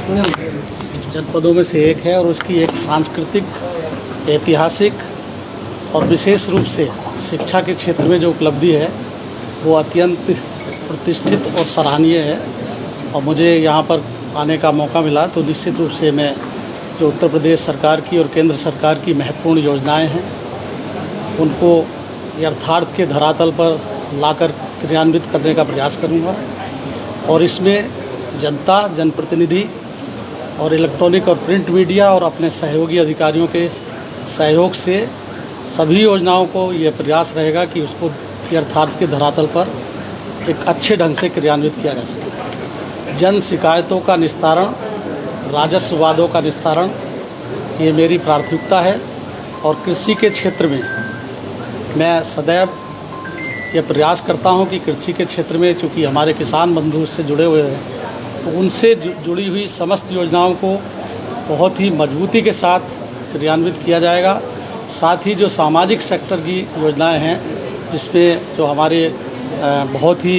जनपदों में से एक है और उसकी एक सांस्कृतिक, ऐतिहासिक और विशेष रूप से शिक्षा के क्षेत्र में जो उपलब्धि है वो अत्यंत प्रतिष्ठित और सराहनीय है। और मुझे यहाँ पर आने का मौका मिला तो निश्चित रूप से मैं जो उत्तर प्रदेश सरकार की और केंद्र सरकार की महत्वपूर्ण योजनाएं हैं उनको यथार्थ के धरातल पर लाकर क्रियान्वित करने का प्रयास करूँगा। और इसमें जनता, जनप्रतिनिधि और इलेक्ट्रॉनिक और प्रिंट मीडिया और अपने सहयोगी अधिकारियों के सहयोग से सभी योजनाओं को ये प्रयास रहेगा कि उसको यथार्थ के धरातल पर एक अच्छे ढंग से क्रियान्वित किया जा सके। जन शिकायतों का निस्तारण, राजस्व वादों का निस्तारण ये मेरी प्राथमिकता है। और कृषि के क्षेत्र में मैं सदैव ये प्रयास करता हूं कि कृषि के क्षेत्र में, चूँकि हमारे किसान बंधु इससे जुड़े हुए हैं, तो उनसे जुड़ी हुई समस्त योजनाओं को बहुत ही मजबूती के साथ क्रियान्वित किया जाएगा। साथ ही जो सामाजिक सेक्टर की योजनाएं हैं, जिसमें जो हमारे बहुत ही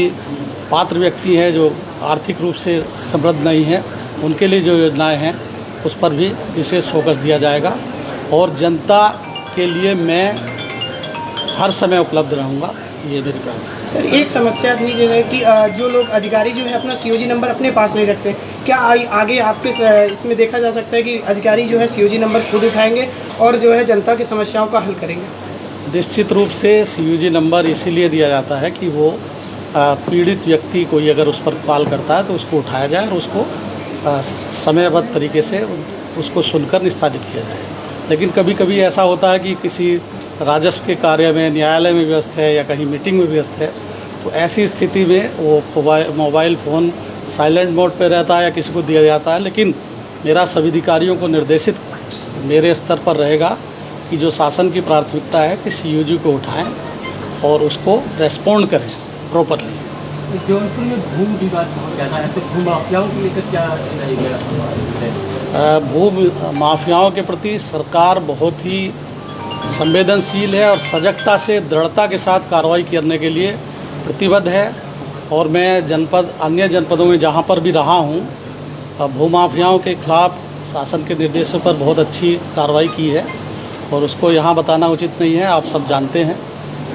पात्र व्यक्ति हैं जो आर्थिक रूप से समृद्ध नहीं हैं, उनके लिए जो योजनाएं हैं उस पर भी विशेष फोकस दिया जाएगा। और जनता के लिए मैं हर समय उपलब्ध रहूँगा, ये मेरी प्रार्थना है। सर, एक समस्या थी जो है कि जो लोग अधिकारी जो है अपना COG नंबर अपने पास नहीं रखते, क्या आगे आपके इसमें देखा जा सकता है कि अधिकारी जो है COG नंबर खुद उठाएंगे और जो है जनता की समस्याओं का हल करेंगे? निश्चित रूप से COG नंबर इसीलिए दिया जाता है कि वो पीड़ित व्यक्ति कोई अगर उस पर कॉल करता है तो उसको उठाया जाए और उसको समयबद्ध तरीके से उसको सुनकर निस्तारित किया जाए। लेकिन कभी कभी ऐसा होता है कि किसी राजस्व के कार्य में, न्यायालय में व्यस्त है या कहीं मीटिंग में व्यस्त है, तो ऐसी स्थिति में वो मोबाइल फ़ोन साइलेंट मोड पे रहता है या किसी को दिया जाता है। लेकिन मेरा सभी अधिकारियों को निर्देशित मेरे स्तर पर रहेगा कि जो शासन की प्राथमिकता है कि COG को उठाएं और उसको रेस्पॉन्ड करें प्रॉपरली। जौनपुर में भू विवाद बहुत ज़्यादा है, तो भू माफियाओं को लेकर क्या रहेगा? भू माफियाओं के प्रति सरकार बहुत ही संवेदनशील है और सजगता से, दृढ़ता के साथ कार्रवाई करने के लिए प्रतिबद्ध है। और मैं अन्य जनपदों में जहां पर भी रहा हूं, भूमाफियाओं के खिलाफ शासन के निर्देशों पर बहुत अच्छी कार्रवाई की है और उसको यहां बताना उचित नहीं है, आप सब जानते हैं।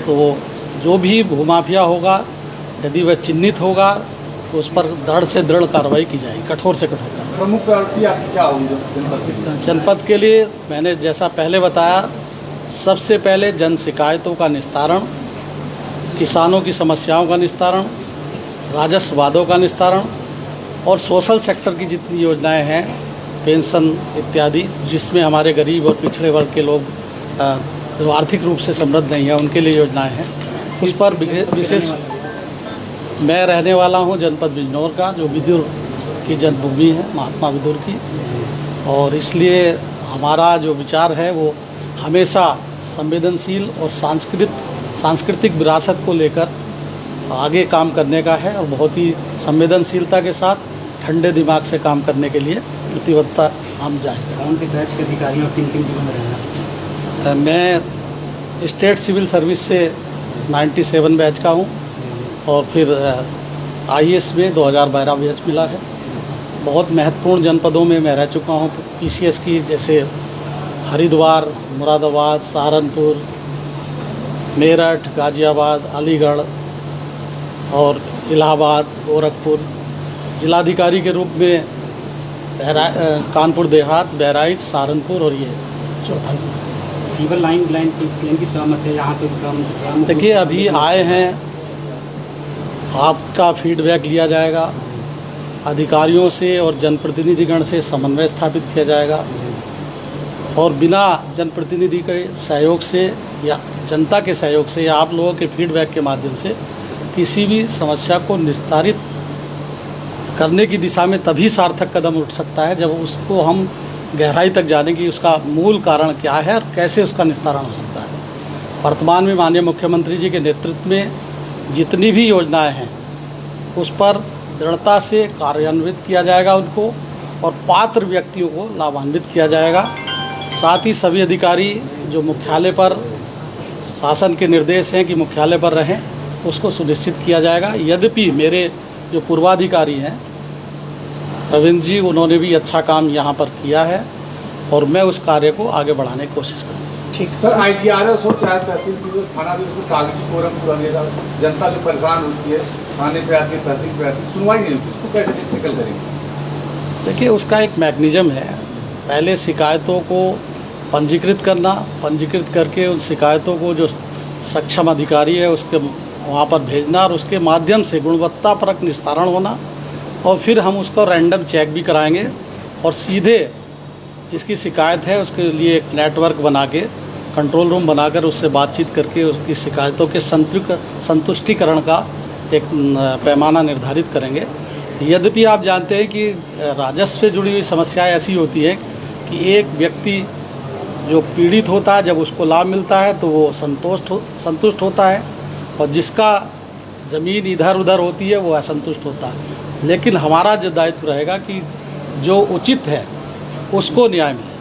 तो जो भी भूमाफिया होगा, यदि वह चिन्हित होगा तो उस पर दृढ़ से दृढ़ कार्रवाई की जाएगी, कठोर से कठोर। प्रमुख प्रायोरिटी आपकी क्या होगी जनपद के लिए? मैंने जैसा पहले बताया, सबसे पहले जन शिकायतों का निस्तारण, किसानों की समस्याओं का निस्तारण, राजस्व वादों का निस्तारण और सोशल सेक्टर की जितनी योजनाएं हैं, पेंशन इत्यादि, जिसमें हमारे गरीब और पिछड़े वर्ग के लोग जो आर्थिक रूप से समृद्ध नहीं है उनके लिए योजनाएं हैं, उस पर विशेष। मैं रहने वाला हूं जनपद बिजनौर का, जो विदुर की जन्मभूमि है, महात्मा विदुर की, और इसलिए हमारा जो विचार है वो हमेशा संवेदनशील और सांस्कृतिक विरासत को लेकर आगे काम करने का है और बहुत ही संवेदनशीलता के साथ ठंडे दिमाग से काम करने के लिए प्रतिबद्धता हम जाएंगे। कौन से बैच के अधिकारी और किन किन जिलों में रहना? मैं स्टेट सिविल सर्विस से 97 बैच का हूँ और फिर IAS में 2012 बैच मिला है। बहुत महत्वपूर्ण जनपदों में मैं रह चुका हूँ, PCS की, जैसे हरिद्वार, मुरादाबाद, सहारनपुर, मेरठ, गाजियाबाद, अलीगढ़ और इलाहाबाद, गोरखपुर। जिलाधिकारी के रूप में कानपुर देहात, बहराइच, सहारनपुर और ये चौथा। सिविल लाइन की समस्या यहाँ पे देखिए, अभी आए हैं, आपका फीडबैक लिया जाएगा, अधिकारियों से और जनप्रतिनिधिगण से समन्वय स्थापित किया जाएगा और बिना जनप्रतिनिधि के सहयोग से या जनता के सहयोग से या आप लोगों के फीडबैक के माध्यम से किसी भी समस्या को निस्तारित करने की दिशा में तभी सार्थक कदम उठ सकता है जब उसको हम गहराई तक जाने की उसका मूल कारण क्या है और कैसे उसका निस्तारण हो सकता है। वर्तमान में माननीय मुख्यमंत्री जी के नेतृत्व में जितनी भी योजनाएं हैं उस पर दृढ़ता से कार्यान्वित किया जाएगा उनको, और पात्र व्यक्तियों को लाभान्वित किया जाएगा। साथ ही सभी अधिकारी जो मुख्यालय पर शासन के निर्देश हैं कि मुख्यालय पर रहें, उसको सुनिश्चित किया जाएगा। यद्यपि मेरे जो पूर्वाधिकारी हैं रविंद्र जी, उन्होंने भी अच्छा काम यहाँ पर किया है और मैं उस कार्य को आगे बढ़ाने की कोशिश करूँगा। ठीक सर IGRS हो चाहे तहसील की थाना भी बिल्कुल कागजी फोरम पूरा लेगा, जनता जो परेशान होती है थाने पे आती है, तहसील पे आती है, सुनवाई नहीं होती, उसको कैसे टेकल करेंगे? देखिए, उसका एक मैकेनिज्म है। पहले शिकायतों को पंजीकृत करना, पंजीकृत करके उन शिकायतों को जो सक्षम अधिकारी है उसके वहाँ पर भेजना और उसके माध्यम से गुणवत्तापरक निस्तारण होना, और फिर हम उसको रैंडम चेक भी कराएंगे और सीधे जिसकी शिकायत है उसके लिए एक नेटवर्क बना के, कंट्रोल रूम बनाकर उससे बातचीत करके उसकी शिकायतों के संतुष्टिकरण का एक पैमाना निर्धारित करेंगे। यद्यपि आप जानते हैं कि राजस्व से जुड़ी हुई समस्याएं ऐसी होती है कि एक व्यक्ति जो पीड़ित होता है, जब उसको लाभ मिलता है तो वो संतुष्ट होता है, और जिसका ज़मीन इधर उधर होती है वो असंतुष्ट होता है। लेकिन हमारा जो दायित्व रहेगा कि जो उचित है उसको न्याय मिले।